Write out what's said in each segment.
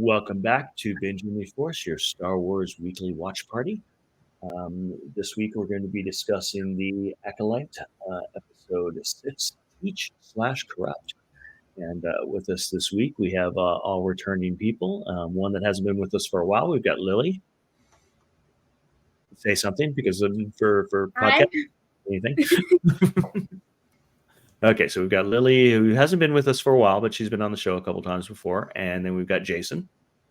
Welcome back to Binging the Force, your Star Wars weekly watch party. This week we're going to be discussing the Acolyte, episode 6, Teach/Corrupt. And with us this week we have all returning people. One that hasn't been with us for a while. We've got Lily. Say something because for podcast. Anything? Okay, so we've got Lily, who hasn't been with us for a while, but she's been on the show a couple times before. And then we've got Jason.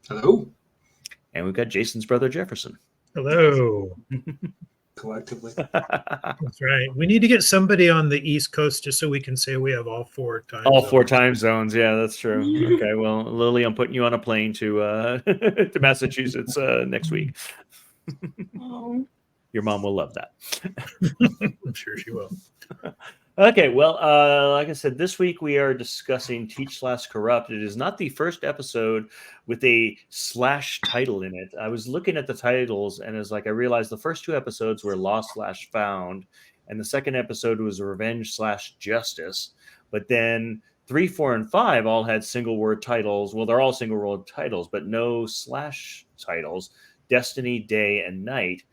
Hello. And we've got Jason's brother, Jefferson. Hello. Collectively. That's right. We need to get somebody on the East Coast just so we can say we have all four time All zones. 4 time zones. Yeah, that's true. Okay, well, Lily, I'm putting you on a plane to to Massachusetts next week. Oh. Your mom will love that. I'm sure she will. Okay, well, like I said, this week we are discussing Teach/Corrupt. It is not the first episode with a / title in it. I was looking at the titles, and it's like I realized the first 2 episodes were Lost/Found, and the second episode was Revenge/Justice. But then 3, 4, and 5 all had single word titles. Well, they're all single word titles, but no / titles. Destiny, Day, and Night.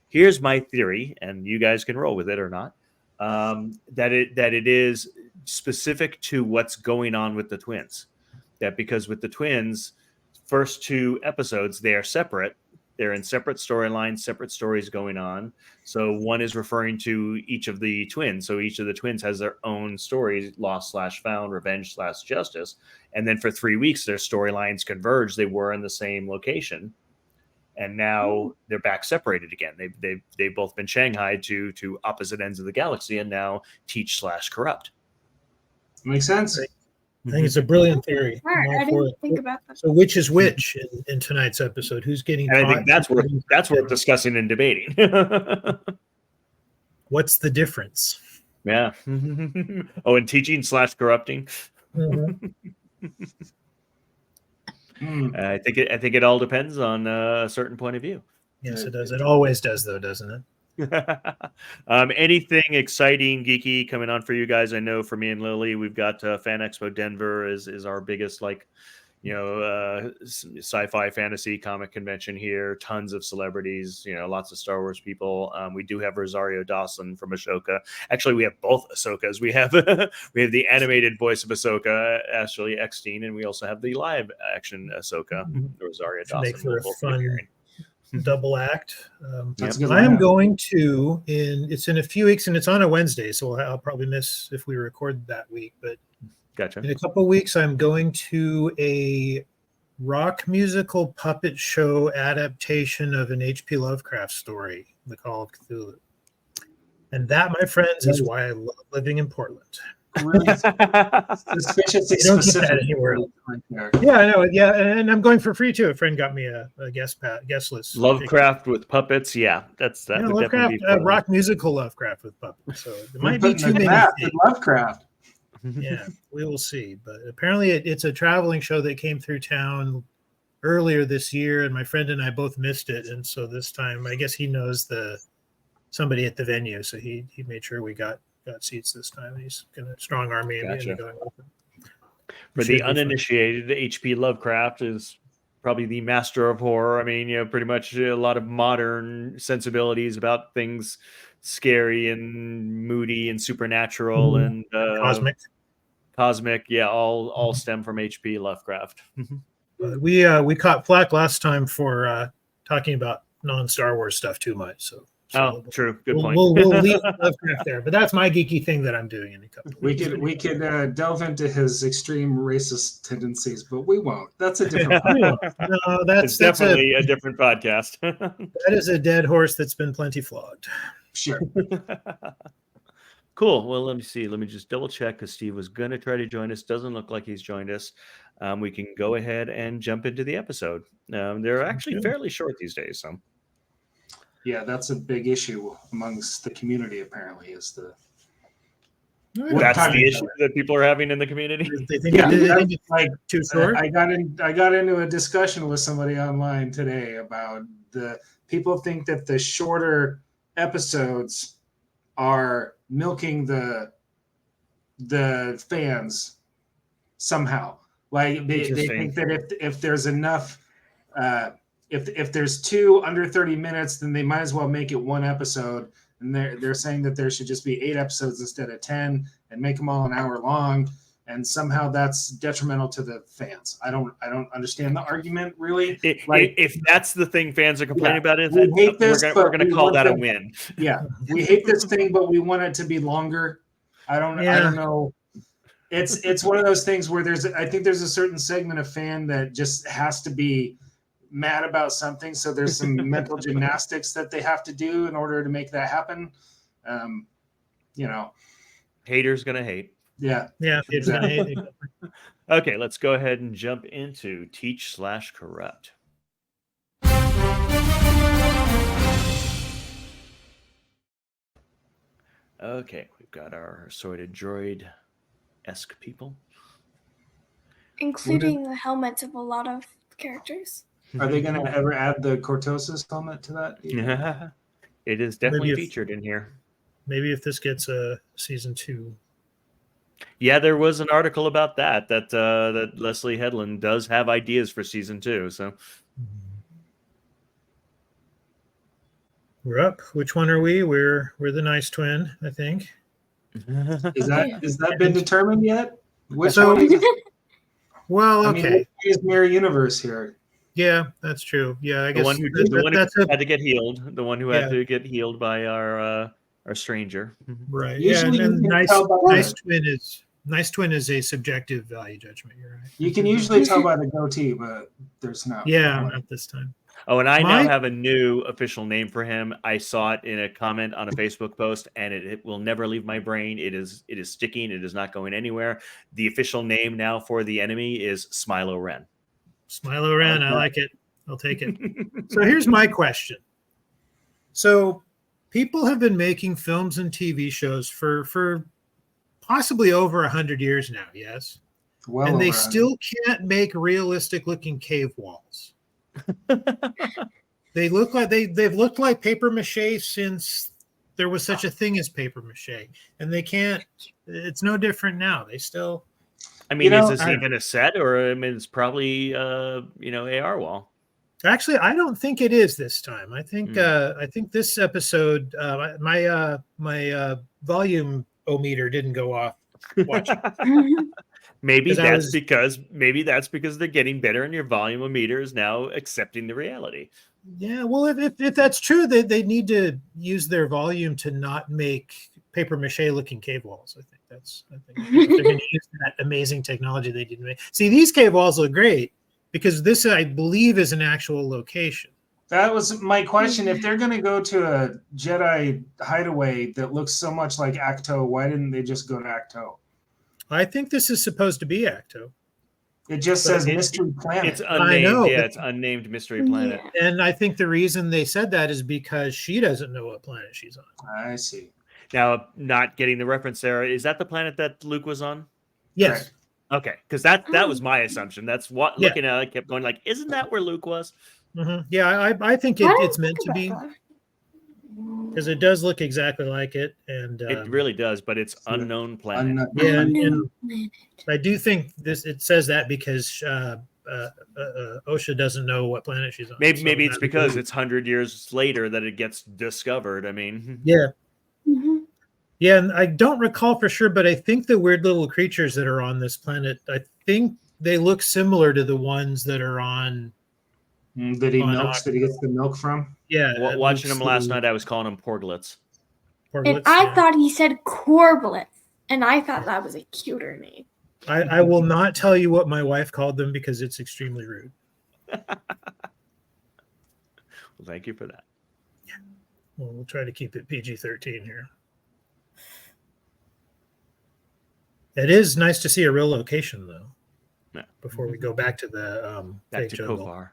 Here's my theory, and you guys can roll with it or not. That it is specific to what's going on with the twins. That because with the twins, first 2 episodes, they are separate. They're in separate storylines, separate stories going on. So one is referring to each of the twins. So each of the twins has their own stories, Lost/Found, Revenge/Justice. And then for 3 weeks, their storylines converge. They were in the same location. And now they're back separated again. They've both been shanghaied to opposite ends of the galaxy, and now Teach/Corrupt. Makes sense. I think it's a brilliant theory. Smart. I'm all I for didn't it. think about that. So which is which in tonight's episode? Who's getting And I caught? think that's worth discussing and debating. What's the difference? Yeah. Oh, and teaching/corrupting. Mhm. I think it all depends on a certain point of view. Yes, it does. It always does, though, doesn't it? Anything exciting, geeky coming on for you guys? I know for me and Lily, we've got Fan Expo Denver is our biggest sci-fi fantasy comic convention here. Tons of celebrities, lots of Star Wars people. We do have Rosario Dawson from Ahsoka. Actually, we have both Ahsokas. We have the animated voice of Ahsoka, Ashley Eckstein, and we also have the live action Ahsoka, Rosario Should make Dawson. for a Both fun appearing. double act. That's a good I am lineup. going to it's in a few weeks, and it's on a Wednesday, so I'll probably miss if we record that week. But Gotcha. in a couple of weeks, I'm going to a rock musical puppet show adaptation of an H.P. Lovecraft story, The Call of Cthulhu. And that, my friends, is why I love living in Portland. Really suspiciously You don't get that specific. anywhere else. Right there. Yeah, I know. Yeah, and I'm going for free too. A friend got me a guest list. Lovecraft with puppets, yeah, that would Lovecraft, definitely be fun. rock musical Lovecraft with puppets. So it might be Putting too the many. craft in Lovecraft. Yeah, we will see. But apparently, it's a traveling show that came through town earlier this year, and my friend and I both missed it. And so this time, I guess he knows somebody at the venue, so he made sure we got seats this time. He's gonna strong arm me Gotcha. into going with him. For the uninitiated, H.P. Lovecraft is probably the master of horror. I mean, pretty much a lot of modern sensibilities about things scary and moody and supernatural and cosmic. Yeah, all stem from H.P. Lovecraft. We caught flack last time for talking about non-Star Wars stuff too much. So true. Good point. We'll leave Lovecraft there, but that's my geeky thing that I'm doing in a couple. We could delve into his extreme racist tendencies, but we won't. That's a different. No, that's definitely a different podcast. That is a dead horse that's been plenty flogged. Sure. Cool. Well, let me see. Let me just double check because Steve was going to try to join us. Doesn't look like he's joined us. We can go ahead and jump into the episode. They're actually fairly short these days. So. Yeah, that's a big issue amongst the community. Apparently, is that's the issue that people are having in the community. They think it's like too short. I got into a discussion with somebody online today about the people think that the shorter episodes are milking the fans somehow. Like they Interesting. think that if there's enough, if there's 2 under 30 minutes, then they might as well make it 1 episode. And they're saying that there should just be 8 episodes instead of 10, and make them all an hour long. And somehow that's detrimental to the fans. I don't understand the argument really. If that's the thing fans are complaining about, is we that hate this, we're going to call that a win. Yeah, we hate this thing, but we want it to be longer. I don't know. It's one of those things where I think there's a certain segment of fan that just has to be mad about something. So there's some mental gymnastics that they have to do in order to make that happen. Haters gonna hate. Yeah. Yeah. Exactly. Okay, let's go ahead and jump into Teach/Corrupt. Okay, we've got our assorted droid-esque people. Including the helmets of a lot of characters. Are they going to ever add the Cortosis helmet to that? It is definitely Maybe featured in here. Maybe if this gets a season 2. Yeah, there was an article about that Leslie Headland does have ideas for season 2. So We're up. Which one are we? We're the nice twin, I think. Is that been determined yet? Which So- one is it? Well, I mean, okay. which is Mirror Universe here? Yeah, that's true. Yeah, I the guess one who had to get healed. The one who had to get healed by our stranger. right. Usually yeah, and you can nice tell by nice twin is a subjective value judgment. You're right. You can usually tell by the goatee, but there's not. Yeah, not this time. Oh, and I now have a new official name for him. I saw it in a comment on a Facebook post, and it will never leave my brain. It is sticking. It is not going anywhere. The official name now for the enemy is Smilo Ren. Smilo Ren, I like it. I'll take it. So here's my question. So people have been making films and TV shows for possibly over 100 years now, yes? Well, and they still can't make realistic looking cave walls. They've looked like paper mache since there was such a thing as paper mache, and they can't. It's no different now. They still. I mean, is this even a set, or I mean, it's probably AR wall. Actually, I don't think it is this time. I think this episode, my volume meter didn't go off watching. Maybe that's because they're getting better, and your volume meter is now accepting the reality. Yeah, well, if that's true, they need to use their volume to not make paper mache looking cave walls. I think if they're going to use that amazing technology they didn't make. See, these cave walls look great because this, I believe, is an actual location. That was my question. If they're going to go to a Jedi hideaway that looks so much like Acto, why didn't they just go to Acto? I think this is supposed to be Acto. It just says Mystery Planet. It's unnamed. I know, it's unnamed Mystery Planet. Yeah. And I think the reason they said that is because she doesn't know what planet she's on. I see. Now, not getting the reference there, is that the planet that Luke was on? Yes. Right. Okay, because that was my assumption. That's what looking at it, I kept going like, isn't that where Luke was? Mm-hmm. Yeah, I think it's meant to be. Because it does look exactly like it, and it really does, but it's unknown planet. And I do think it says that because Osha doesn't know what planet she's on. Maybe it's because it's 100 years later that it gets discovered. I mean, yeah, yeah, and I don't recall for sure, but I think the weird little creatures that are on this planet, I think they look similar to the ones that are on. That he milks, that he gets the milk from. Yeah, watching him last night, I was calling them porglets. And I thought he said corblets, and I thought that was a cuter name. I will not tell you what my wife called them because it's extremely rude. Well, thank you for that. Yeah. Well, we'll try to keep it PG-13 here. It is nice to see a real location, though. Yeah. Before we go back to the back to jungle. Kofar.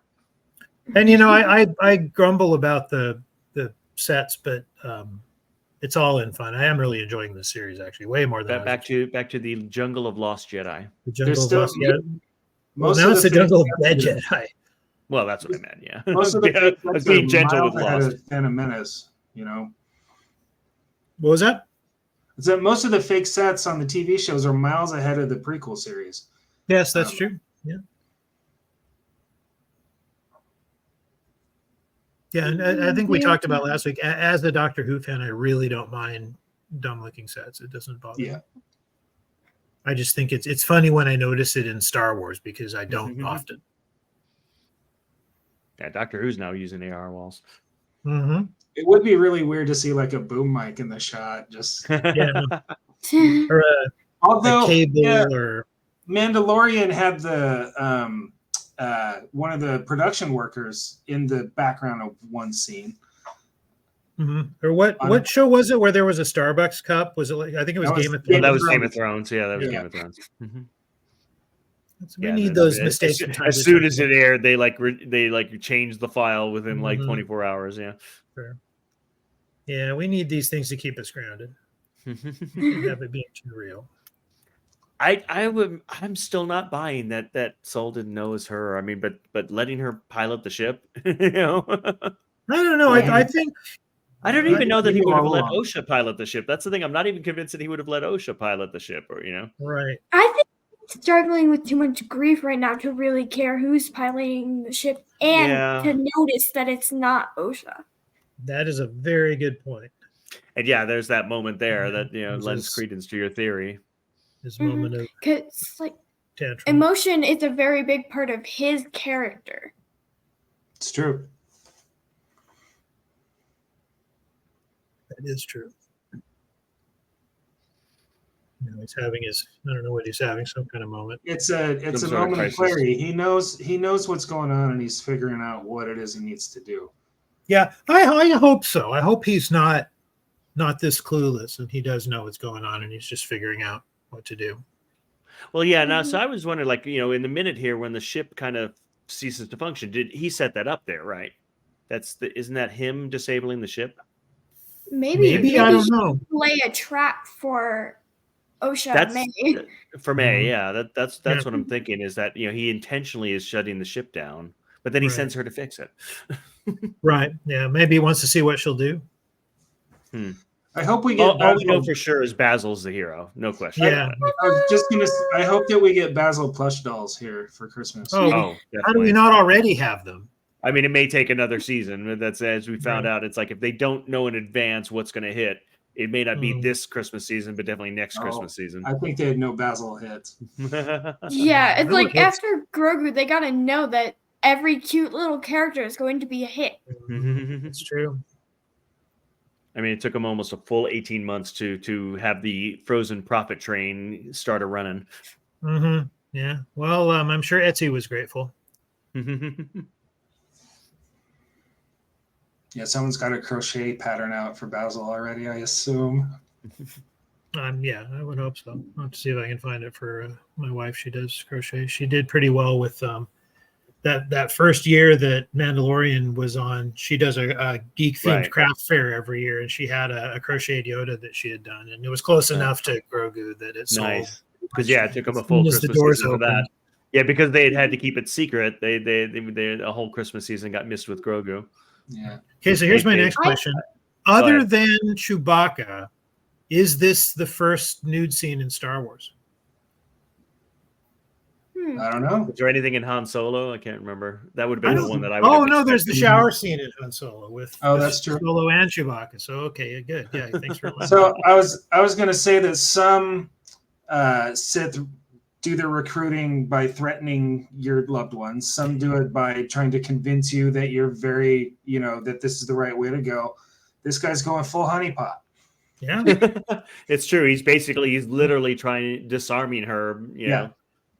And I grumble about the sets, but it's all in fun. I am really enjoying this series, actually, way more than back to the jungle of Lost Jedi. The jungle of Lost Jedi. Well, now it's the jungle of Dead Jedi. Well, that's what I meant. Yeah, most of the I was being gentle with Lost. Phantom Menace, What was that? It's that most of the fake sets on the TV shows are miles ahead of the prequel series. Yes, that's true. Yeah, and I think we talked about last week. As a Doctor Who fan, I really don't mind dumb-looking sets. It doesn't bother me. I just think it's funny when I notice it in Star Wars because I don't often. Yeah, Doctor Who's now using AR walls. Mm-hmm. It would be really weird to see like a boom mic in the shot. Just Yeah, or a cable, or Mandalorian had the one of the production workers in the background of one scene. Or what show was it where there was a Starbucks cup? Was it like, I think it was Game of Thrones? That was Game of Thrones. Yeah, that was Game of Thrones. We need those mistakes from time as soon as it aired, they changed the file within like 24 hours. Yeah. Fair. Yeah, we need these things to keep us grounded. Have it being too real. I'm still not buying that Sol didn't know it was her. I mean, but letting her pilot the ship, you know. I don't know. I think I don't even know that he would have let Osha pilot the ship. That's the thing. I'm not even convinced that he would have let Osha pilot the ship, or you know. Right. I think he's struggling with too much grief right now to really care who's piloting the ship and to notice that it's not Osha. That is a very good point. And yeah, there's that moment there that lends credence to your theory. This moment of because like tantrum. Emotion is a very big part of his character. It's true. That is true. He's having I don't know what he's having, some kind of moment. It's a moment of clarity. He knows what's going on, and he's figuring out what it is he needs to do. Yeah, I hope so. I hope he's not this clueless, and he does know what's going on, and he's just figuring out what to do. Well, yeah. Now, so I was wondering, like, in the minute here when the ship kind of ceases to function, did he set that up there, right? Isn't that him disabling the ship? Maybe I don't know. Lay a trap for Osha. May. For May, yeah. That's what I'm thinking, is that he intentionally is shutting the ship down, but then he sends her to fix it. Right. Yeah. Maybe he wants to see what she'll do. I hope we get. All we know for sure is Basil's the hero, no question. Yeah. I was just gonna. I hope that we get Basil plush dolls here for Christmas. Oh, how do we not already have them? I mean, it may take another season. But that's, as we found out, it's like if they don't know in advance what's going to hit, it may not be this Christmas season, but definitely next Christmas season. I think they'd know Basil hits. Yeah, it's like after Grogu, they got to know that every cute little character is going to be a hit. It's true. I mean, it took them almost a full 18 months to have the Frozen profit train start running. Yeah. Well, I'm sure Etsy was grateful. Yeah, someone's got a crochet pattern out for Basil already, I assume. Yeah, I would hope so. I'll have to see if I can find it for my wife. She does crochet. She did pretty well with that first year that Mandalorian was on. She does a geek-themed craft fair every year, and she had a crocheted Yoda that she had done, and it was close enough to Grogu that it sold. Nice. Because it took them a full Christmas season for that. Yeah, because they had to keep it secret. They a whole Christmas season got missed with Grogu. Yeah. Okay, so here's my next question. Other than Chewbacca, is this the first nude scene in Star Wars? I don't know. Is there anything in Han Solo? I can't remember. That would have been the one that I would. Oh no, there's the shower scene in Han Solo with that's true. Solo and Chewbacca. So okay, good. Yeah, thanks for reminding So I was going to say that some Sith do their recruiting by threatening your loved ones. Some do it by trying to convince you that you're very, that this is the right way to go. This guy's going full honeypot. Yeah, it's true. He's literally disarming her. Yeah.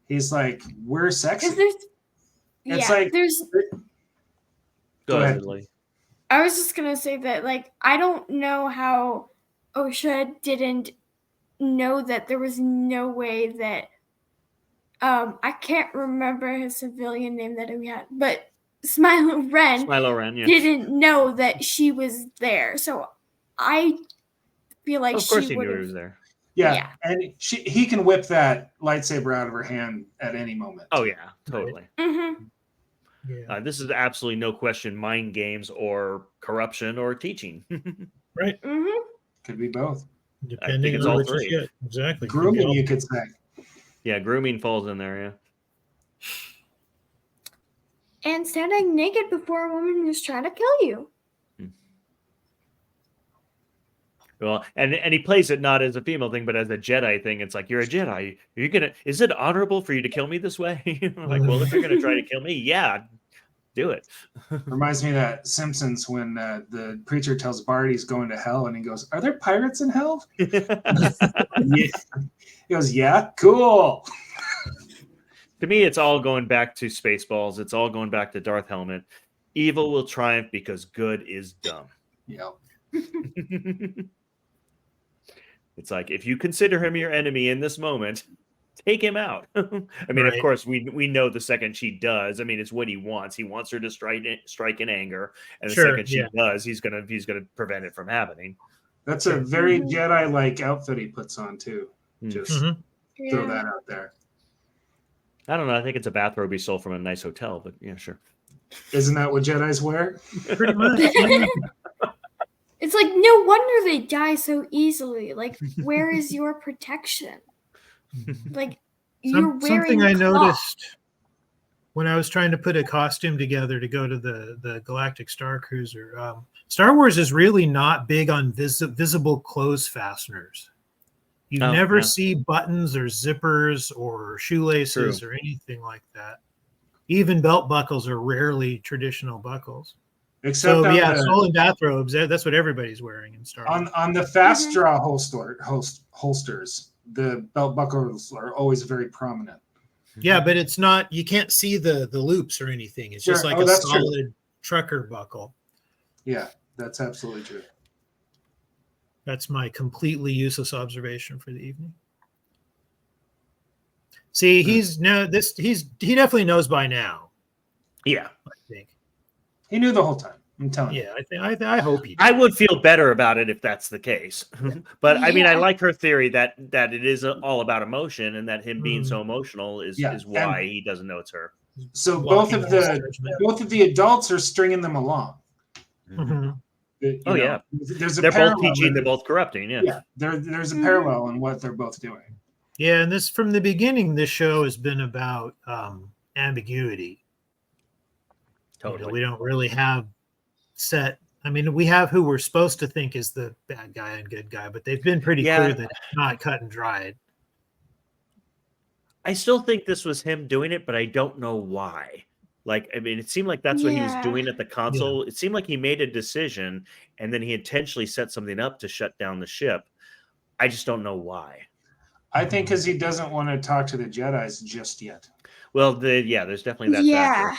He's like, we're sexy. There's. Go ahead, Lee. I was just gonna say that, like, I don't know how Osha didn't know that there was no way that. I can't remember his civilian name that we had, but Smilo Ren didn't know that she was there. So I feel like of course he knew he was there. Yeah. And he can whip that lightsaber out of her hand at any moment. Oh yeah, totally. Mm-hmm. Yeah. This is absolutely no question mind games or corruption or teaching. Right. Mm-hmm. Could be both. Depending on all what three. you get. Exactly. Grooming, you could say. Yeah, grooming falls in there. Yeah. And standing naked before a woman who's trying to kill you. Well, and he plays it not as a female thing, but as a Jedi thing. It's like, you're a Jedi. Is it honorable for you to kill me this way? Like, well, if you're gonna try to kill me, yeah, do it. Reminds me of that Simpsons when the preacher tells Bart he's going to hell, and he goes, "Are there pirates in hell?" Yeah. He goes, "Yeah, cool." To me, it's all going back to Spaceballs. It's all going back to Darth Helmet. Evil will triumph because good is dumb. Yep. It's like, if you consider him your enemy in this moment, take him out. I mean, Right. of course, we know the second she does. I mean, it's what he wants. He wants her to strike in anger, and the Sure, second she yeah. does, he's gonna prevent it from happening. That's a very Jedi-like outfit he puts on too. Just Mhm. throw that out there. I don't know. I think it's a bathrobe he stole from a nice hotel, but yeah, sure. Isn't that what Jedis wear? Pretty much. Yeah. It's like, no wonder they die so easily. Like, where is your protection? Like, you're wearing Something I cloth. noticed when I was trying to put a costume together to go to the Galactic Star Cruiser. Star Wars is really not big on visible clothes fasteners. You never see buttons or zippers or shoelaces or anything like that. Even belt buckles are rarely traditional buckles. Except stolen bathrobes. That's what everybody's wearing in Star Wars. On the fast draw holsters, the belt buckles are always very prominent. Yeah, but it's not. You can't see the loops or anything. It's just like a solid trucker buckle. Yeah, that's absolutely true. That's my completely useless observation for the evening. See, he definitely knows by now. Yeah, I think he knew the whole time. I'm telling you. Yeah, I hope he did. I would feel better about it if that's the case. But I mean, I like her theory that it is all about emotion, and that him being so emotional is why he doesn't know it's her. So both of the adults are stringing them along. Mm-hmm. They're both teaching, they're both corrupting. Yeah, there's a parallel in what they're both doing. Yeah, and this from the beginning, this show has been about ambiguity. Totally, we don't really have set. I mean, we have who we're supposed to think is the bad guy and good guy, but they've been pretty clear that it's not cut and dried. I still think this was him doing it, but I don't know why. Like, I mean, it seemed like that's what he was doing at the console. Yeah. It seemed like he made a decision, and then he intentionally set something up to shut down the ship. I just don't know why. I think because he doesn't want to talk to the Jedis just yet. Well, there's definitely that factor.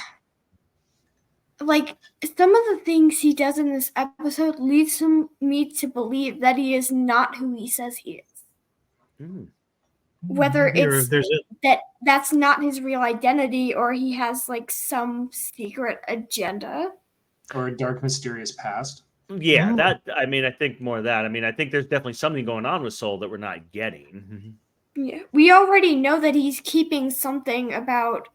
Like, some of the things he does in this episode leads me to believe that he is not who he says he is. Mm. Whether that's not his real identity, or he has like some secret agenda, or a dark, mysterious past. Yeah, I think more of that. I mean, I think there's definitely something going on with Soul that we're not getting. Yeah, we already know that he's keeping something about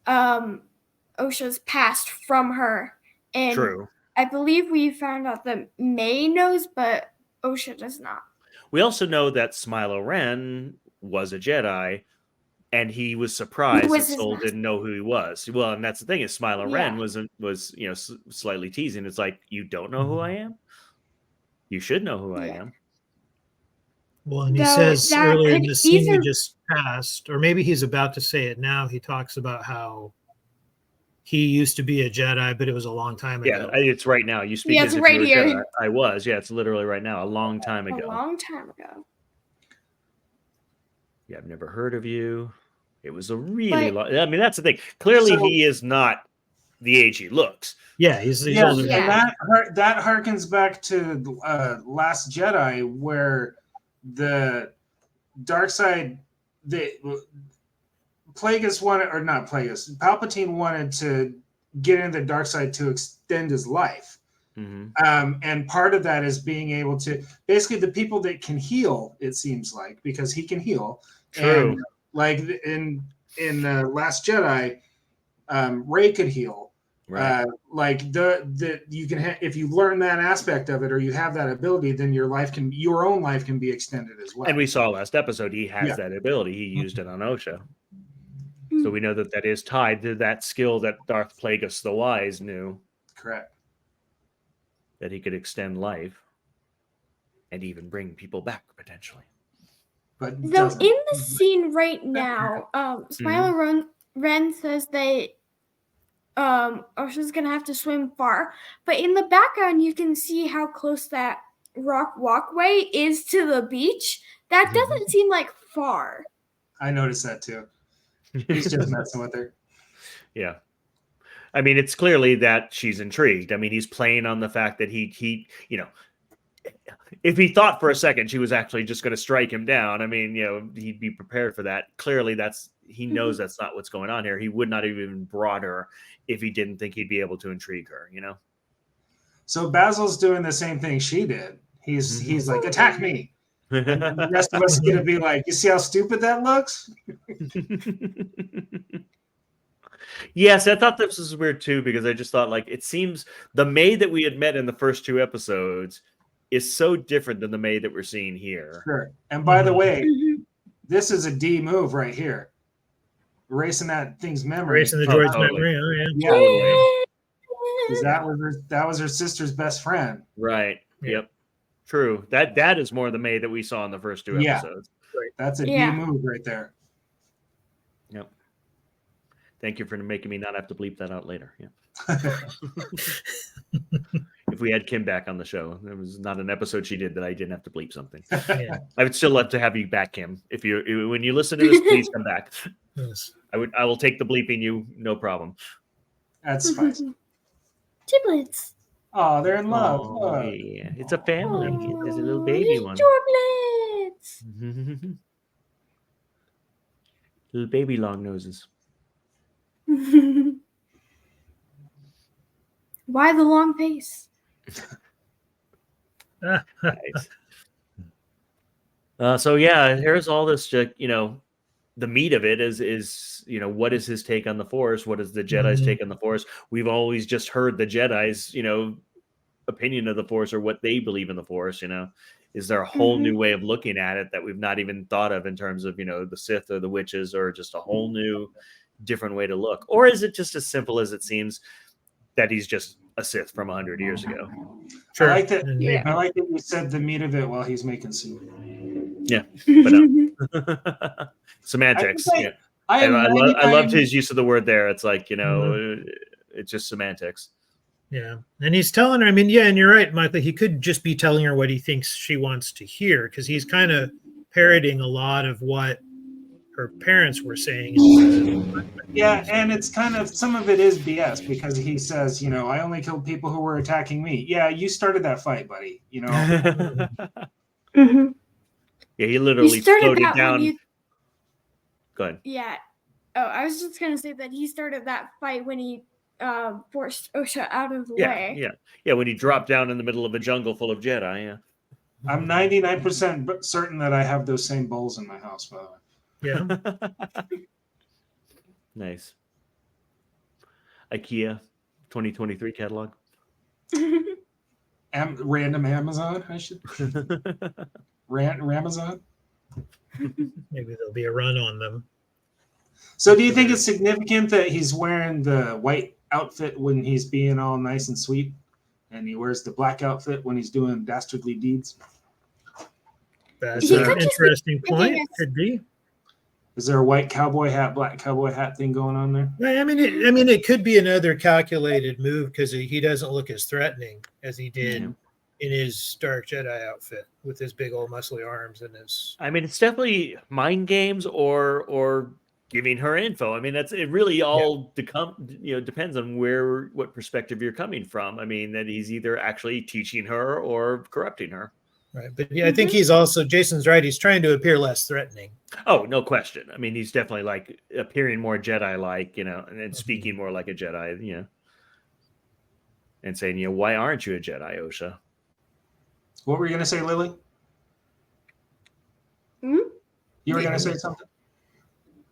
Osha's past from her, and true. I believe we found out that May knows, but Osha does not. We also know that Smilo Ren was a Jedi, and he was surprised that Soul didn't know who he was. Well, and that's the thing, is Smilo Ren was slightly teasing. It's like, you don't know who I am? You should know who I am. Well, and he says earlier in the scene we just passed, or maybe he's about to say it now, he talks about how he used to be a Jedi, but it was a long time ago. Yeah, it's right now. You speak as if right here. Jedi. I was. Yeah, it's literally right now. A long time ago. A long time ago. Yeah, I've never heard of you. It was a really long. I mean, that's the thing. Clearly, he is not the age he looks. Yeah, he's older. And that harkens back to Last Jedi, where the dark side, Palpatine wanted to get into the dark side to extend his life. Mm-hmm. And part of that is being able to, basically, the people that can heal, it seems like, because he can heal. True. And like in Last Jedi, Rey could heal. Right. Like you can if you learn that aspect of it, or you have that ability, then your own life can be extended as well. And we saw last episode he has that ability. He used it on Osha. So we know that is tied to that skill that Darth Plagueis the Wise knew. Correct. That he could extend life and even bring people back potentially. But So in the scene right now, Smilo Ren says that Osha's gonna have to swim far, but in the background you can see how close that rock walkway is to the beach. That doesn't seem like far. I noticed that too. He's just messing with her. Yeah. I mean, it's clearly that she's intrigued. I mean, he's playing on the fact that he, if he thought for a second she was actually just going to strike him down, I mean, he'd be prepared for that. Clearly, he knows that's not what's going on here. He would not have even brought her if he didn't think he'd be able to intrigue her, So Basil's doing the same thing she did. He's like, attack me. And the rest of us are going to be like, you see how stupid that looks? Yes, I thought this was weird too, because I just thought, like, it seems the maid that we had met in the first 2 episodes is so different than the maid that we're seeing here. Sure. And by the way, this is a D move right here. Erasing that thing's memory. Erasing the droid's totally. memory. Oh, yeah. Yeah. Totally. Because that was her sister's best friend. Right. Yeah. Yep. True. That is more the maid that we saw in the first 2 episodes. Right. That's a D move right there. Yep. Thank you for making me not have to bleep that out later. Yeah. If we had Kim back on the show, there was not an episode she did that I didn't have to bleep something. Yeah. I would still love to have you back, Kim. When you listen to this, please come back. Yes. I will take the bleeping you, no problem. That's spicy. Giblets. Oh, they're in love. Oh, Look. yeah. It's a family. There's a little baby one. Giblets. Little baby long noses. Why the long face? Nice. So yeah, here's all this. The meat of it is what is his take on the Force? What is the Jedi's take on the Force? We've always just heard the Jedi's opinion of the Force, or what they believe in the Force. Is there a whole new way of looking at it that we've not even thought of in terms of the Sith or the witches, or just a whole new different way to look? Or is it just as simple as it seems that he's just a Sith from 100 years ago? Sure. I like that. Yeah. I like that you said the meat of it while he's making soup. Yeah, but semantics. I loved his use of the word there. It's like it's just semantics. Yeah. And he's telling her, I mean, yeah, and you're right, Michael, he could just be telling her what he thinks she wants to hear, because he's kind of parroting a lot of what her parents were saying. Yeah, and it's kind of, some of it is BS, because he says, I only killed people who were attacking me. Yeah, you started that fight, buddy. Yeah, he literally floated down. Go ahead. Yeah. Oh, I was just gonna say that he started that fight when he forced Osha out of the way. Yeah. When he dropped down in the middle of a jungle full of Jedi. Yeah. I'm 99% certain that I have those same bowls in my house, by the way. Yeah. Nice. IKEA 2023 catalog. Random Amazon, I should. Ramazon. Maybe there'll be a run on them. So do you think it's significant that he's wearing the white outfit when he's being all nice and sweet, and he wears the black outfit when he's doing dastardly deeds? That's an interesting point. Could be. Is there a white cowboy hat, black cowboy hat thing going on there? I mean, it could be another calculated move, because he doesn't look as threatening as he did in his Dark Jedi outfit with his big old muscly arms and his. I mean, it's definitely mind games or giving her info. I mean, it really all depends on what perspective you're coming from. I mean, that he's either actually teaching her or corrupting her. Right. But yeah, I think he's also, Jason's right, he's trying to appear less threatening. Oh, no question. I mean, he's definitely like appearing more Jedi-like, and then speaking more like a Jedi, and saying, why aren't you a Jedi, Osha? What were you going to say, Lily? You were going to say something?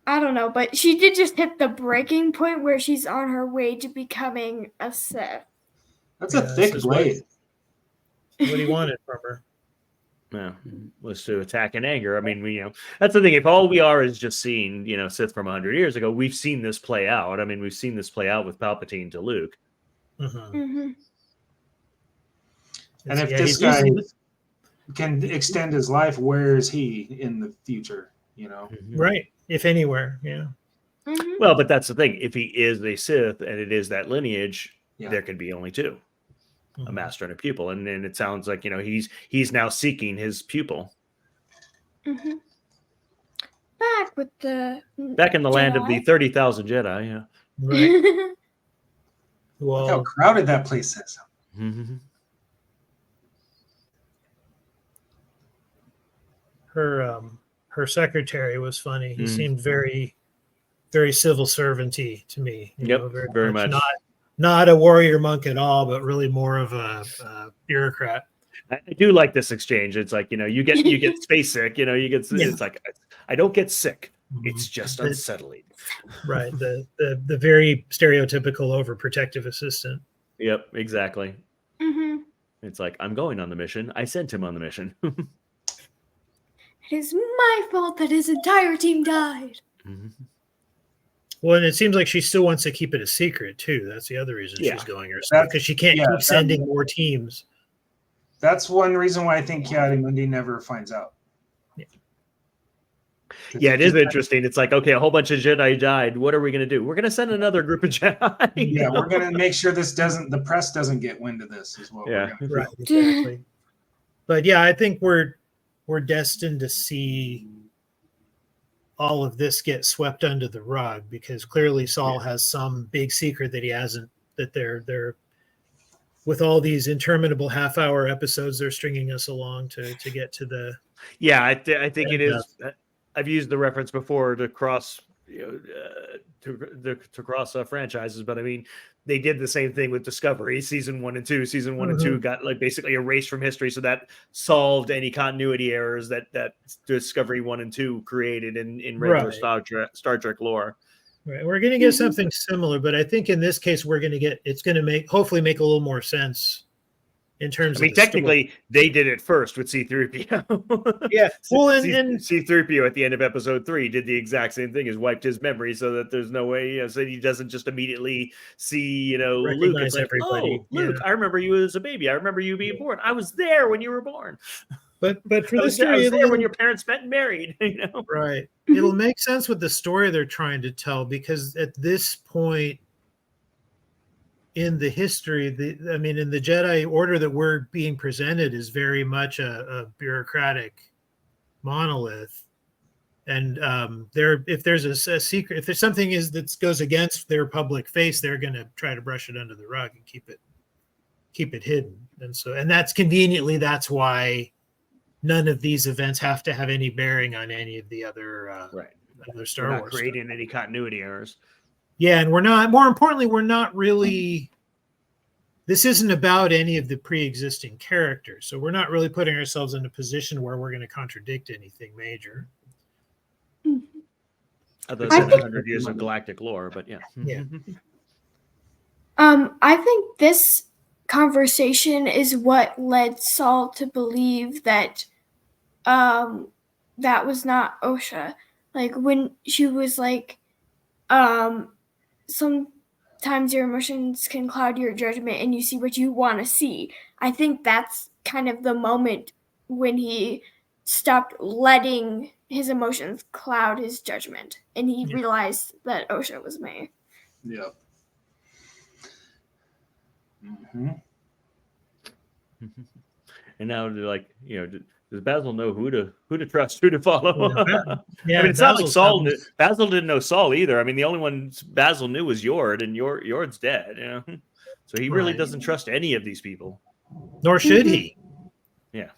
I don't know, but she did just hit the breaking point where she's on her way to becoming a Sith. That's a thick blade. What he wanted from her. No, was to attack in anger. I mean, that's the thing. If all we are is just seeing, Sith from 100 years ago, we've seen this play out. I mean, we've seen this play out with Palpatine to Luke. And if this guy can extend his life, where is he in the future? Right. If anywhere, yeah. Well, but that's the thing. If he is a Sith and it is that lineage, there can be only two. A master and a pupil, and then it sounds like he's now seeking his pupil. Back in the Jedi. Land of the 30,000 Jedi. Yeah, right. Well, look how crowded that place is. Her secretary was funny. He seemed very, very civil servanty to me. Very much. Not a warrior monk at all, but really more of a bureaucrat. I do like this exchange. It's like, you get space sick, it's like, I don't get sick. It's just unsettling. Right. The very stereotypical overprotective assistant. Yep, exactly. It's like, I'm going on the mission. I sent him on the mission. It is my fault that his entire team died. Well, and it seems like she still wants to keep it a secret too. That's the other reason she's going herself, because she can't keep sending more teams. That's one reason why I think Ki-Adi-Mundi never finds out. Yeah, it is interesting. It's like, okay, a whole bunch of Jedi died. What are we going to do? We're going to send another group of Jedi. Yeah, we're going to make sure the press doesn't get wind of this as well. Yeah, right, exactly. But yeah, I think we're destined to see all of this get swept under the rug, because clearly Saul has some big secret that he hasn't, that they're with all these interminable half-hour episodes, they're stringing us along to get to the. Yeah, I think it is. I've used the reference before to cross, to cross franchises, but I mean, they did the same thing with Discovery season 1 and 2. Season 1 and 2 got like basically erased from history, so that solved any continuity errors that Discovery 1 and 2 created in regular Star Trek lore. Right, we're going to get something similar, but I think in this case it's going to hopefully make a little more sense. In terms, technically, they did it first with C-3PO. Yeah, well, and C-3PO at the end of episode 3 did the exact same thing, is wiped his memory so that there's no way, so he doesn't just immediately see, Luke. It's like, everybody. Oh, Luke, I remember you as a baby. I remember you being born. I was there when you were born. But for the story, I was there when your parents met and married. Right. It'll make sense with the story they're trying to tell, because at this point in the history, in the Jedi Order that we're being presented is very much a bureaucratic monolith, and if there's a secret, if there's something that goes against their public face, they're going to try to brush it under the rug and keep it hidden. And that's why none of these events have to have any bearing on any of the other other Star Wars creating stuff. any continuity errors. Yeah, and more importantly, we're not really, this isn't about any of the pre-existing characters. So we're not really putting ourselves in a position where we're going to contradict anything major. Other than 100 years of galactic lore, but yeah. Yeah. I think this conversation is what led Saul to believe that that was not Osha. Like when she was like, sometimes your emotions can cloud your judgment and you see what you want to see. I think that's kind of the moment when he stopped letting his emotions cloud his judgment, and he realized that Osha was May. Yeah. And now they're like, does Basil know who to trust, who to follow? Yeah, I mean, it's not like Basil didn't know Saul either. I mean, the only one Basil knew was Yord, and Yord's dead. So he really doesn't trust any of these people. Nor should he. Yeah.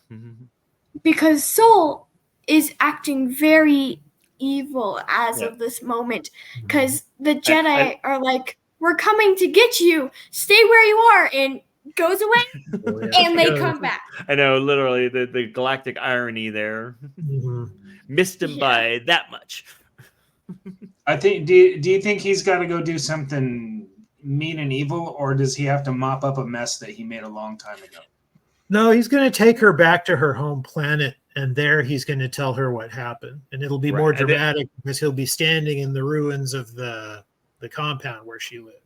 Because Saul is acting very evil as of this moment, because the Jedi are like, we're coming to get you. Stay where you are, and goes away, and they come back. I know, literally, the galactic irony there. Missed him by that much. I think. Do you think he's got to go do something mean and evil, or does he have to mop up a mess that he made a long time ago? No, he's going to take her back to her home planet, and there he's going to tell her what happened, and it'll be more Right. dramatic because he'll be standing in the ruins of the compound where she lived.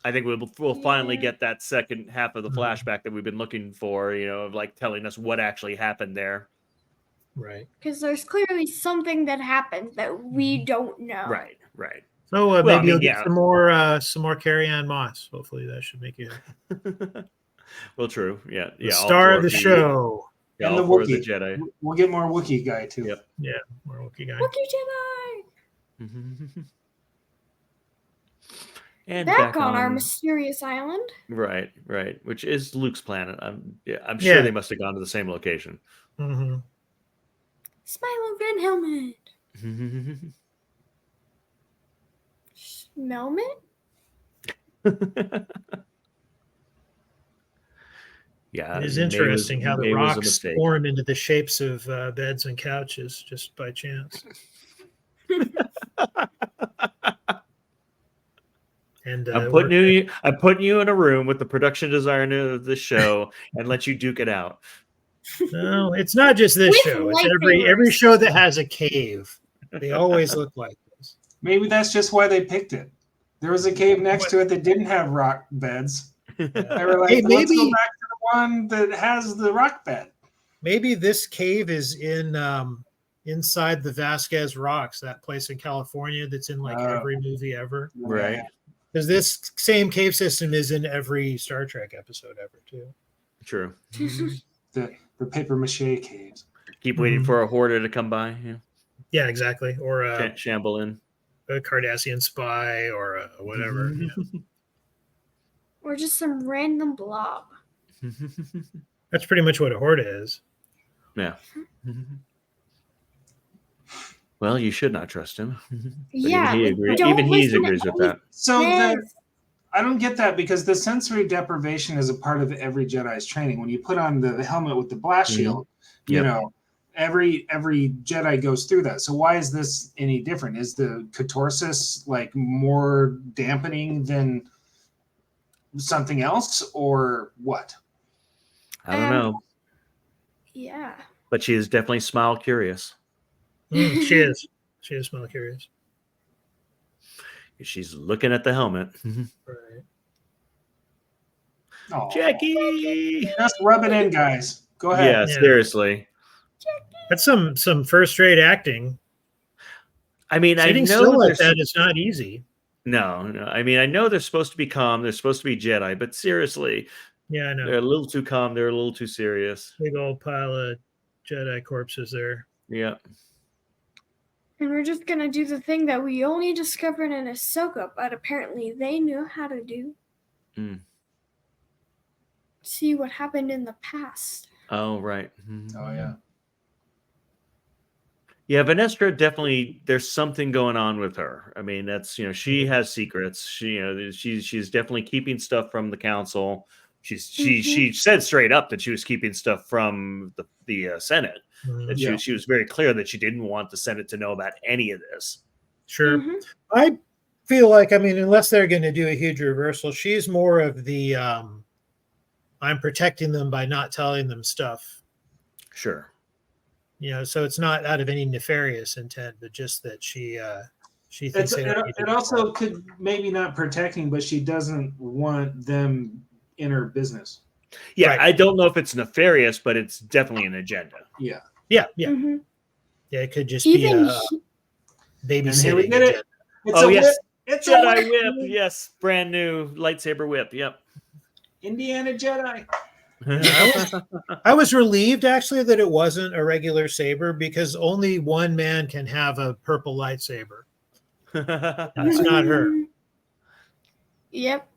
I think we'll finally Yeah. get that second half of the Mhm. flashback that we've been looking for, of like telling us what actually happened there. Right. Because there's clearly something that happened that we don't know. Right. So Well, maybe I mean, you'll yeah. get some more Carrie-Anne Moss. Hopefully that should make you happy. Well, true. Yeah. The All star four of the the- show. Yeah, And all the four of the Wookiee. Jedi. We'll get more Wookiee guy too. Yep. Yeah, more Wookiee guy. Wookiee Jedi! And Back on our mysterious island. Right. Which is Luke's planet. I'm sure Yeah. they must have gone to the same location. Mm-hmm. Smilo Ren helmet. Melmet? Yeah. It is May was- interesting how the May was a rocks mistake. form into the shapes of beds and couches just by chance. And I'm putting you in a room with the production designer of this show and let you duke it out. no, it's not just this With show. It's every lightsabers. show that has a cave. They always look like this. Maybe that's just why they picked it. There was a cave next to it that didn't have rock beds. They were like, Hey, let's go maybe- back to the one that has the rock bed. Maybe this cave is in inside the Vasquez Rocks, that place in California that's in like every movie ever. Right. Because this same cave system is in every Star Trek episode ever too. True. The paper mache caves. Keep waiting for a hoarder to come by. Yeah. Yeah, exactly. Or Shamble in. a Cardassian spy or whatever. Or just some random blob. That's pretty much what a horde is. Yeah. Well, you should not trust him. But Yeah. even he like, agrees. don't Even he listen to agrees with any- that. So Yes. I don't get that because the sensory deprivation is a part of every Jedi's training. When you put on the helmet with the blast shield, Yep. every Jedi goes through that. So why is this any different? Is the catarsis like more dampening than something else, or what? I don't know. Yeah. But she is definitely smile curious. She is. She is smell curious. She's looking at the helmet. Right. Oh, Jackie! just rub it in, guys. Go ahead. Yeah, seriously. That's some first-rate acting. I mean, Sitting I know still like there's that is not easy. no. I mean, I know they're supposed to be calm. They're supposed to be Jedi, but seriously, Yeah, I know. they're a little too calm. They're a little too serious. Big old pile of Jedi corpses there. Yeah. And we're just gonna do the thing that we only discovered in Ahsoka, but apparently they knew how to do. See what happened in the past. Oh, right. Oh yeah. Yeah, Venestra definitely. There's something going on with her. I mean, that's she has secrets. She's definitely keeping stuff from the council. She said straight up that she was keeping stuff from the Senate. That she was very clear that she didn't want the Senate to know about any of this. Sure. Mhm. I feel like, I mean, unless they're going to do a huge reversal, she's more of the I'm protecting them by not telling them stuff. Sure. So it's not out of any nefarious intent, but just that she thinks they don't need to It also could maybe not protecting, but she doesn't want them in her business. Yeah, Right. I don't know if it's nefarious, but it's definitely an agenda. Yeah. Yeah. Mhm. Yeah, it could just Even be a And here we babysitting. did it. It's Oh, a yes. whip. It's a Jedi whip. whip, yes, brand new lightsaber whip. Yep. Indiana Jedi. I was relieved actually that it wasn't a regular saber because only one man can have a purple lightsaber. And it's not her. Yep.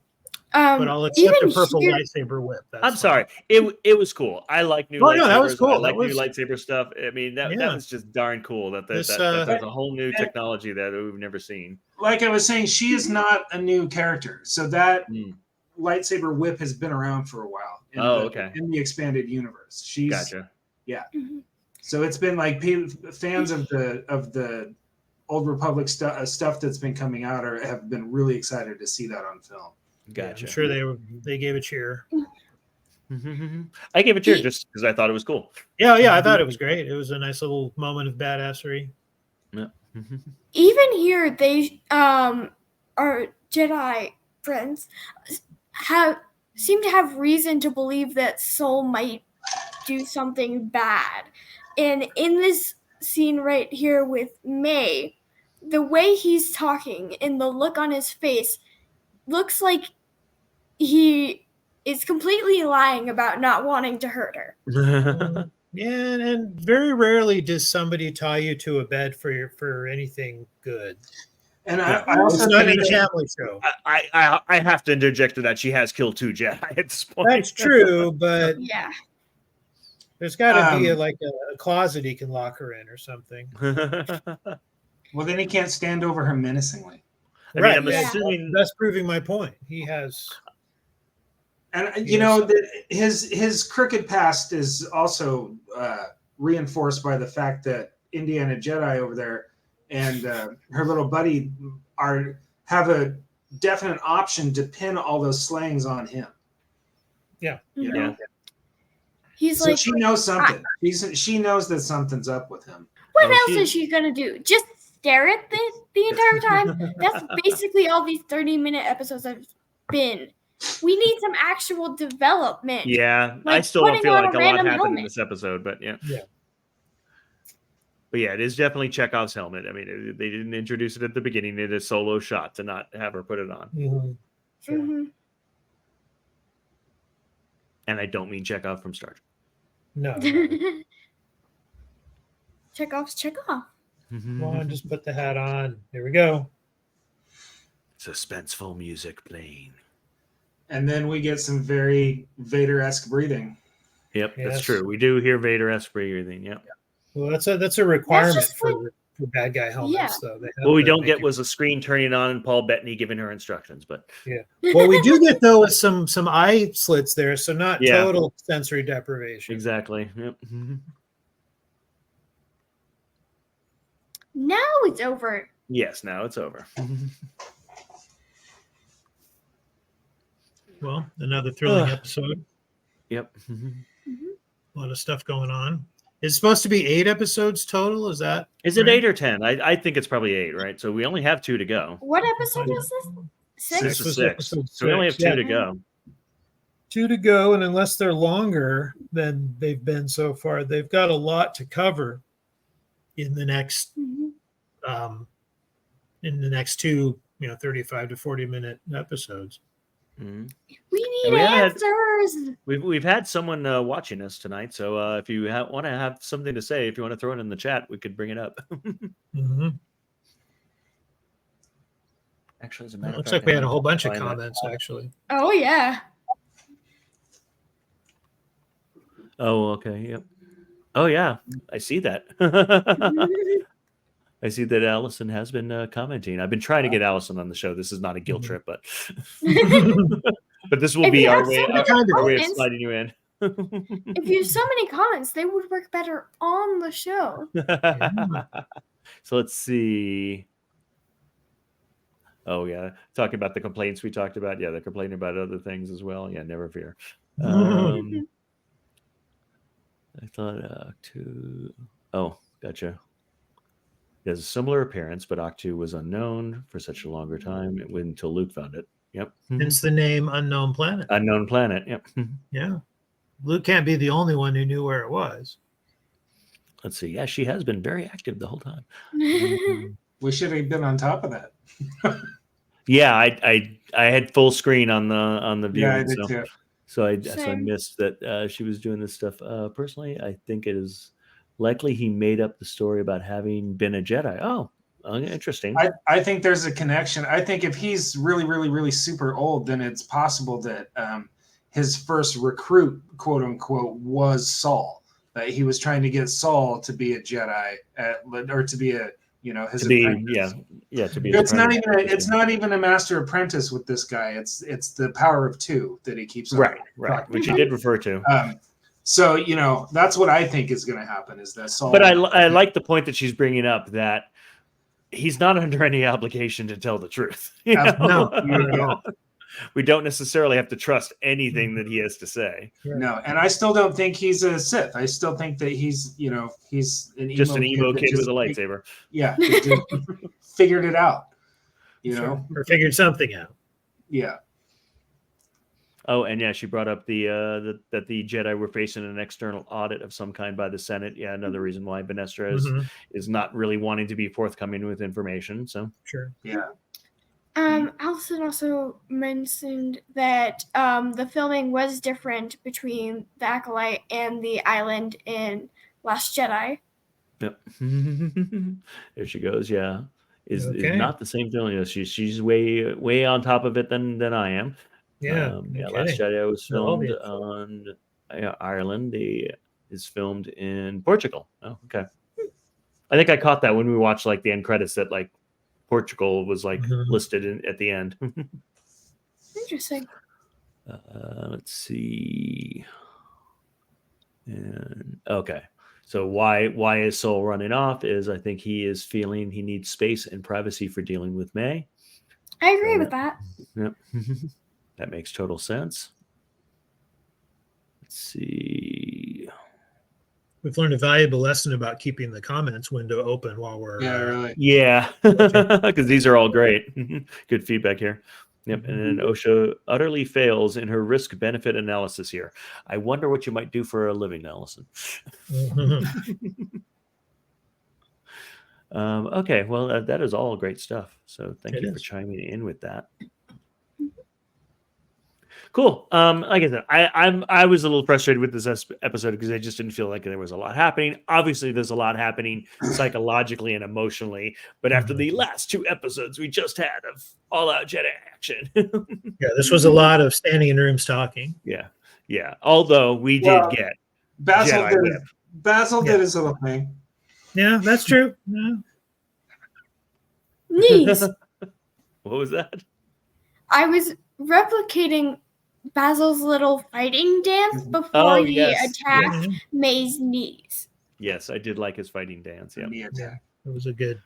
But I'll accept a even purple here- lightsaber whip. That's I'm fine. sorry. It was cool. I like new Oh, lightsabers. no, that was cool. I like That new was- lightsaber stuff. I mean, that Yeah. was just darn cool. That This, there's a whole new technology that we've never seen. Like I was saying, she is not a new character. So that Mm. lightsaber whip has been around for a while. Okay. In the expanded universe. She's Gotcha. Mhm. So it's been like fans of the Old Republic stuff that's been coming out have been really excited to see that on film. Gotcha. I'm sure they gave a cheer. I gave it to her just because I thought it was cool. Yeah, I thought it was great. It was a nice little moment of badassery. Yeah. Even here, they our Jedi friends seem to have reason to believe that Soul might do something bad. And in this scene right here with May, the way he's talking and the look on his face looks like he is completely lying about not wanting to hurt her. Yeah, and very rarely does somebody tie you to a bed for anything good. And Yeah. I also It's not think in a that- family show. I have to interject to that. She has killed 2 Jedi at this point. That's true, but Yeah. there's got to be a closet he can lock her in or something. well, then he can't stand over her menacingly. I mean, I'm Yeah. assuming That's proving my point. He has. And you know that his crooked past is also reinforced by the fact that Indiana Jedi over there and her little buddy have a definite option to pin all those slayings on him. Yeah. You Yeah. know? He's So like, she knows something. She knows that something's up with him. what Oh, else is she gonna do? Just stare at the entire time? That's basically all these 30-minute episodes have been. We need some actual development. Yeah, I Like still don't putting feel on like a a lot random happened in helmet. this episode, but yeah. Yeah. But yeah, it is definitely Chekhov's helmet. I mean, they didn't introduce it at the beginning. It is a solo shot to not have her put it on. Mhm. Sure. Mhm. And I don't mean Chekhov from Star Trek. No. Chekhov's Chekhov. Come on, just put the hat on. Here we go. Suspenseful music playing. And then we get some very Vader-esque breathing. Yep, Yes. that's true. We do hear Vader-esque breathing. Yep. Well, that's a requirement just for bad guy helmets. Yeah. Though. They have What we to don't make get it- was a screen turning on and Paul Bettany giving her instructions. But What we do get though is some eye slits there, so not Yeah. total sensory deprivation. exactly. Yep. Now it's over. Yes, now it's over. Well, another thrilling Ugh. episode. Yep. A lot of stuff going on. It's supposed to be 8 episodes total. Is that? Is it right? 8 or 10? I think it's probably 8, right? So we only have 2 to go. What episode is this? This Six? is was 6. episode So we only have 6, 2 to yeah. go. 2 to go, and unless they're longer than they've been so far, they've got a lot to cover in the next Mhm. in the next 2, 35 to 40-minute episodes. Mhm. We need And we had- answers. We've had someone watching us tonight, so if you want to have something to say, if you want to throw it in the chat, we could bring it up. Mm-hmm. Actually, as a matter Looks of fact, like we I had a might whole bunch of find that. comments, actually. Oh yeah. Oh, okay. Yep. Oh, yeah. I see that. I see that Alison has been commenting. I've been trying to get Alison on the show. This is not a guilt Mhm. trip, but but this will If be you our have way, so many our way of comments- sliding you in. If you have so many comments, they would work better on the show. So let's see. Oh yeah, talking about the complaints we talked about. Yeah, they're complaining about other things as well. Yeah, never fear. I thought Octu. Oh, gotcha. He has a similar appearance, but Octu was unknown for such a longer time until Luke found it. Yep. Hence the name Unknown Planet. Unknown planet. Yep. Yeah. Luke can't be the only one who knew where it was. Let's see. Yeah, she has been very active the whole time. We should have been on top of that. Yeah, I had full screen on the viewing. Yeah, I did so. too. So I Same. missed that she was doing this stuff. Personally, I think it is likely he made up the story about having been a Jedi. Oh, interesting. I think there's a connection. I think if he's really, really, really super old, then it's possible that his first recruit, quote unquote, was Saul. That he was trying to get Saul to be a Jedi, or to be a his to be apprentice. to be. It's not even a master apprentice with this guy. It's the power of 2 that he keeps on right, talking which he about. did refer to. So that's what I think is going to happen is that Saul. But I like the point that she's bringing up that he's not under any obligation to tell the truth. You know? No, not at all. We don't necessarily have to trust anything that he has to say. No, and I still don't think he's a Sith. I still think that he's an Just an emo that kid with just a lightsaber. Yeah, that just figured it out. Or figured something out. Yeah. Oh, and yeah, she brought up that the Jedi were facing an external audit of some kind by the Senate. Yeah, another reason why Venestra is not really wanting to be forthcoming with information. So sure. Yeah. Alison also mentioned that the filming was different between the Acolyte and the island in Last Jedi. Yep. There she goes. Yeah, is Okay. not the same film. She's way on top of it than I am. Yeah. Last Jedi was filmed Obviously. on Ireland. Is filmed in Portugal. Oh, okay. I think I caught that when we watched like the end credits that like Portugal was like listed at the end. Interesting. Let's see. And okay. So why is Soul running off is I think he is feeling he needs space and privacy for dealing with May. I agree with that. Yep. That makes total sense. Let's see. We've learned a valuable lesson about keeping the comments window open while we're really. Yeah, because these are all great. Good feedback here. Yep. And then Osha utterly fails in her risk-benefit analysis here. I wonder what you might do for a living, Alison. Okay, well, that is all great stuff. So thank you for chiming in with that. Cool. Like I said, I was a little frustrated with this episode because I just didn't feel like there was a lot happening. Obviously, there's a lot happening psychologically and emotionally, but after the last 2 episodes we just had of all-out Jedi action, yeah, this was a lot of standing in rooms talking. Yeah. Although we did get Basil Jedi whip. did his little thing. Yeah, that's true. Yeah. Knees. What was that? I was replicating Basil's little fighting dance before he attacked May's knees. Yes, I did like his fighting dance. Yeah, it was a good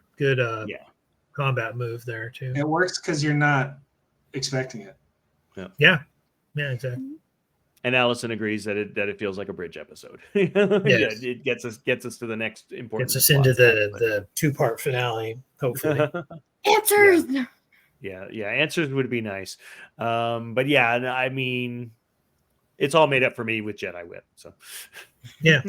combat move there too. It works because you're not expecting it. Yeah, exactly. And Alison agrees that it feels like a bridge episode. Yes. Yeah, it gets us to the next important. Gets us into the 2-part finale, hopefully. Answers. Yeah, answers would be nice. But yeah, I mean, it's all made up for me with Jedi Whip. So yeah,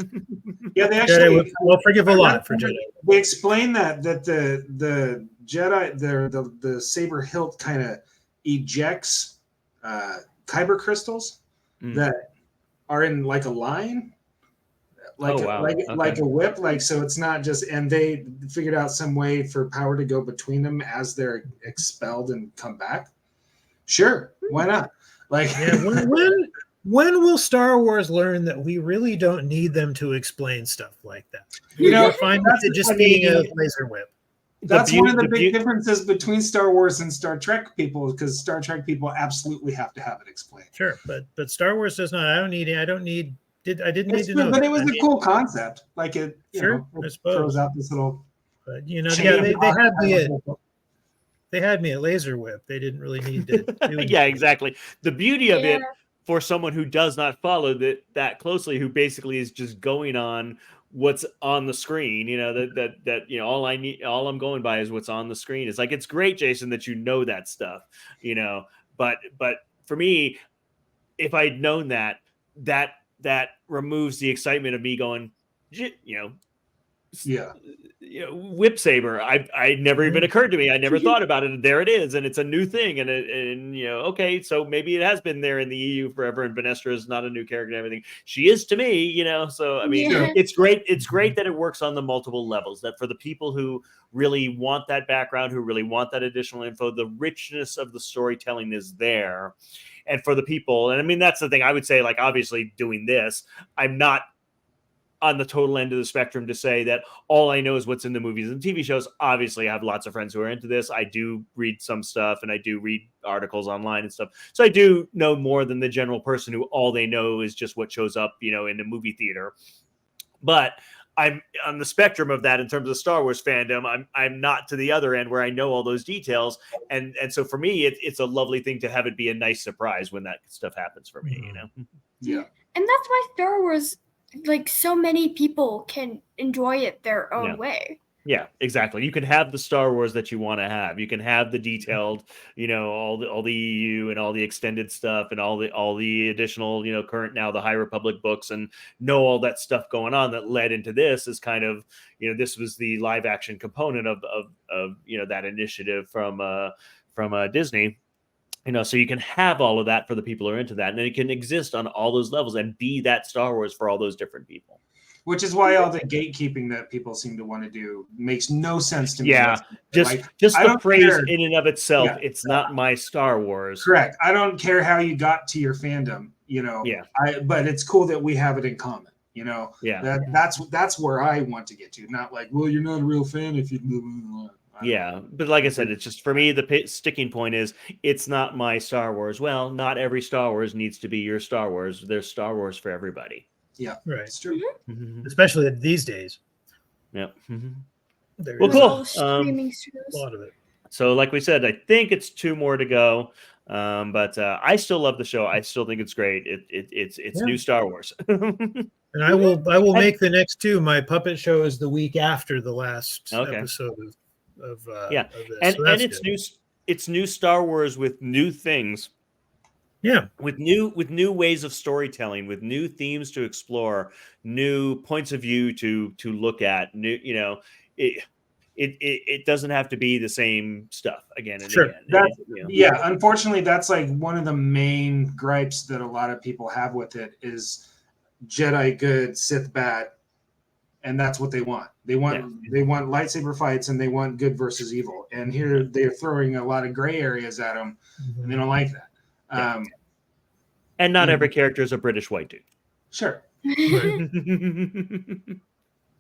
they actually we'll forgive a lot for Jedi. They explain that the Jedi the saber hilt kind of ejects kyber crystals that are in like a line. Like a whip, so it's not just, and they figured out some way for power to go between them as they're expelled and come back. Sure, why not? When will Star Wars learn that we really don't need them to explain stuff like that? Find it just being a laser whip. That's one of the big differences between Star Wars and Star Trek people, because Star Trek people absolutely have to have it explained. Sure, but Star Wars does not. I didn't need to know. But it was a cool concept. Like it, I suppose, throws out this little. But they had me at laser whip. They didn't really need to. Do yeah, exactly. The beauty of it for someone who does not follow that closely, who basically is just going on what's on the screen, that all I'm going by is what's on the screen. It's like, it's great, Jason, that you know that stuff, but for me, if I'd known that removes the excitement of me going, whip saber. I never even occurred to me. I never thought about it. There it is, and it's a new thing. And okay, so maybe it has been there in the EU forever. And Venestra is not a new character and everything. She is to me, So I mean, it's great. It's great that it works on the multiple levels. That for the people who really want that background, who really want that additional info, the richness of the storytelling is there. And for the people, and I mean, that's the thing. I would say, like, obviously, doing this, I'm not on the total end of the spectrum to say that all I know is what's in the movies and TV shows. Obviously, I have lots of friends who are into this. I do read some stuff, and I do read articles online and stuff. So I do know more than the general person who all they know is just what shows up, in the movie theater. But I'm on the spectrum of that in terms of Star Wars fandom. I'm not to the other end where I know all those details, and so for me, it's a lovely thing to have it be a nice surprise when that stuff happens for me. You know. Yeah. And that's why Star Wars, like, so many people can enjoy it their own way. Yeah, exactly. You can have the Star Wars that you want to have. You can have the detailed, all the EU and all the extended stuff and all the additional, current now the High Republic books, and know all that stuff going on that led into this is kind of, this was the live action component of that initiative from Disney. So you can have all of that for the people who are into that, and it can exist on all those levels and be that Star Wars for all those different people. Which is why all the gatekeeping that people seem to want to do makes no sense to me. Yeah, just the phrase in and of itself, it's not my Star Wars. Correct. I don't care how you got to your fandom, Yeah. But it's cool that we have it in common. Yeah. That's where I want to get to. Not like, well, you're not a real fan if you. Yeah, but like I said, it's just for me the sticking point is it's not my Star Wars. Well, not every Star Wars needs to be your Star Wars. There's Star Wars for everybody. Yeah, right. It's true. Especially these days. Yeah. Well, cool. Streaming a lot of it. So, like we said, I think it's 2 more to go. But I still love the show. I still think it's great. It's new Star Wars. And I will make the next 2. My puppet show is the week after the last episode of this. And So it's good. It's new Star Wars with new things. Yeah, with new ways of storytelling, with new themes to explore, new points of view to look at. New, it doesn't have to be the same stuff again and again. Unfortunately, that's like one of the main gripes that a lot of people have with it is Jedi good, Sith bad, and that's what they want. They want lightsaber fights and they want good versus evil. And here they're throwing a lot of gray areas at them, and they don't like that. And not every character is a British white dude. Sure.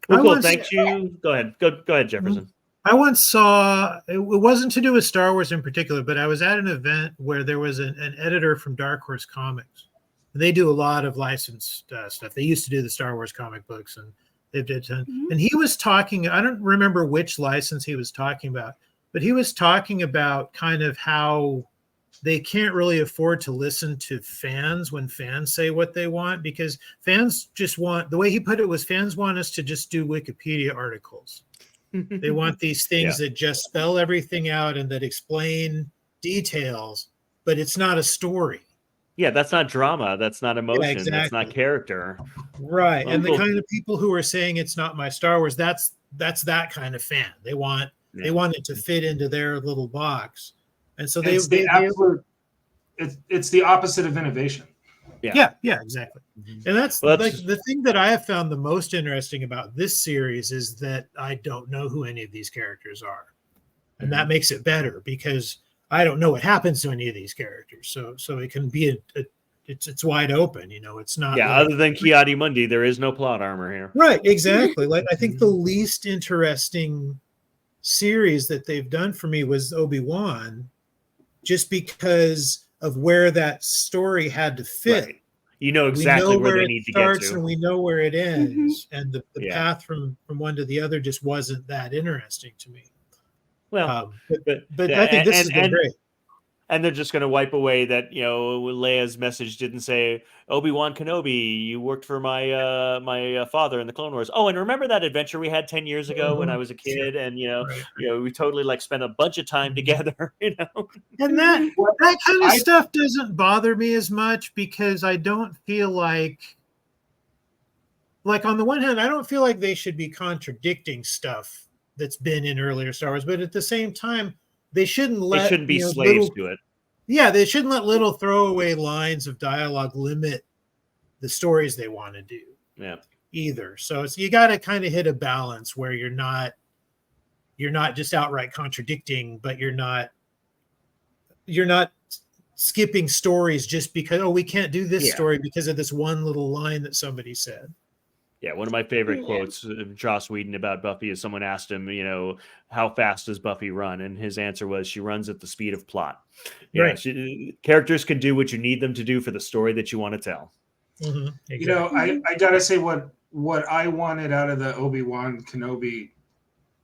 Well, cool. Thank you. Go ahead, Jefferson. I once saw, it wasn't to do with Star Wars in particular, but I was at an event where there was an editor from Dark Horse Comics. They do a lot of licensed stuff. They used to do the Star Wars comic books, and they did a ton. And he was talking, I don't remember which license he was talking about, but he was talking about kind of how they can't really afford to listen to fans when fans say what they want, because fans just want, the way he put it was, fans want us to just do Wikipedia articles. They want these things that just spell everything out and that explain details, but it's not a story. Yeah, that's not drama. That's not emotion. That's not character. Right. And the kind of people who are saying it's not my Star Wars, that's that kind of fan. They want it to fit into their little box. And so it's the opposite of innovation. Yeah, exactly. And that's like the thing that I have found the most interesting about this series is that I don't know who any of these characters are. And that makes it better because I don't know what happens to any of these characters. So it can be it's wide open, it's not. Yeah, other than Kiadi Mundi, there is no plot armor here. Right, exactly. Like I think the least interesting series that they've done for me was Obi-Wan, just because of where that story had to fit. Right. You know exactly where they need to get to. And we know where it ends. And the path from one to the other just wasn't that interesting to me. Well, but I think this has been great. And they're just going to wipe away that, Leia's message didn't say, Obi-Wan Kenobi, you worked for my my father in the Clone Wars. Oh, and remember that adventure we had 10 years ago when I was a kid? And, we totally spent a bunch of time together, And that kind of stuff doesn't bother me as much because I don't feel like on the one hand, I don't feel like they should be contradicting stuff that's been in earlier Star Wars. But at the same time, they shouldn't be slaves to it. Yeah, they shouldn't let little throwaway lines of dialogue limit the stories they want to do. Yeah. Either. So you got to kind of hit a balance where you're not just outright contradicting, but you're not skipping stories just because we can't do this story because of this one little line that somebody said. Yeah, one of my favorite quotes of Joss Whedon about Buffy is someone asked him, how fast does Buffy run? And his answer was, she runs at the speed of plot. Characters can do what you need them to do for the story that you want to tell. Mm-hmm. Exactly. I got to say what what I wanted out of the Obi-Wan Kenobi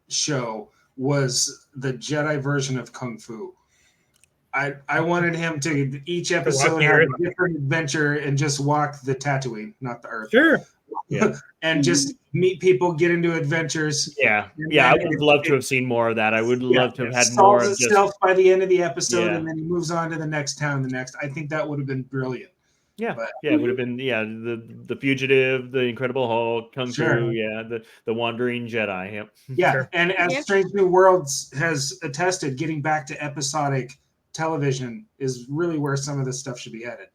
show was the Jedi version of Kung Fu. I wanted him to each episode have a different adventure and just walk the Tatooine, not the Earth. Sure. Yeah. And just meet people, get into adventures. Yeah. Yeah. I would have loved to have seen more of that. I would love to have had more of itself by the end of the episode, and then he moves on to the next town. I think that would have been brilliant. Yeah, it would have been the Fugitive, the Incredible Hulk, Kung Fu, the Wandering Jedi. Yep. Yeah, sure. And as Strange New Worlds has attested, getting back to episodic television is really where some of this stuff should be headed.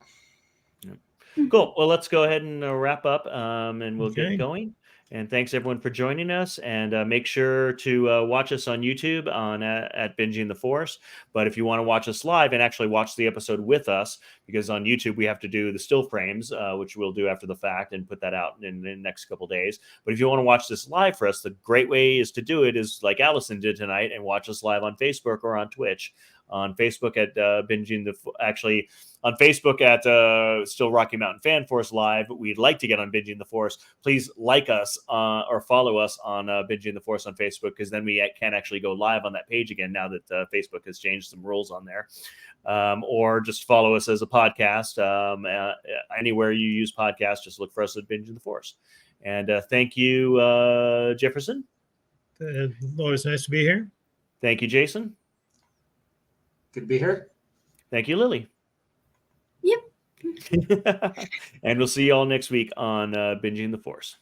Cool. Well, let's go ahead and wrap up, and we'll get going. And thanks everyone for joining us. And make sure to watch us on YouTube at Binging the Force. But if you want to watch us live and actually watch the episode with us, because on YouTube we have to do the still frames, which we'll do after the fact and put that out in the next couple of days. But if you want to watch this live for us, the great way is to do it is like Alison did tonight and watch us live on Facebook or on Twitch. On Facebook at on Facebook at Still Rocky Mountain Fan Force Live. We'd like to get on Binging the Force. Please like us or follow us on Binging the Force on Facebook, because then we can actually go live on that page again now that Facebook has changed some rules on there. Or just follow us as a podcast. Anywhere you use podcasts, just look for us at Binging the Force. And thank you, Jefferson. Always nice to be here. Thank you, Jason. Good to be here. Thank you, Lily. Yep. And we'll see you all next week on Binging the Force.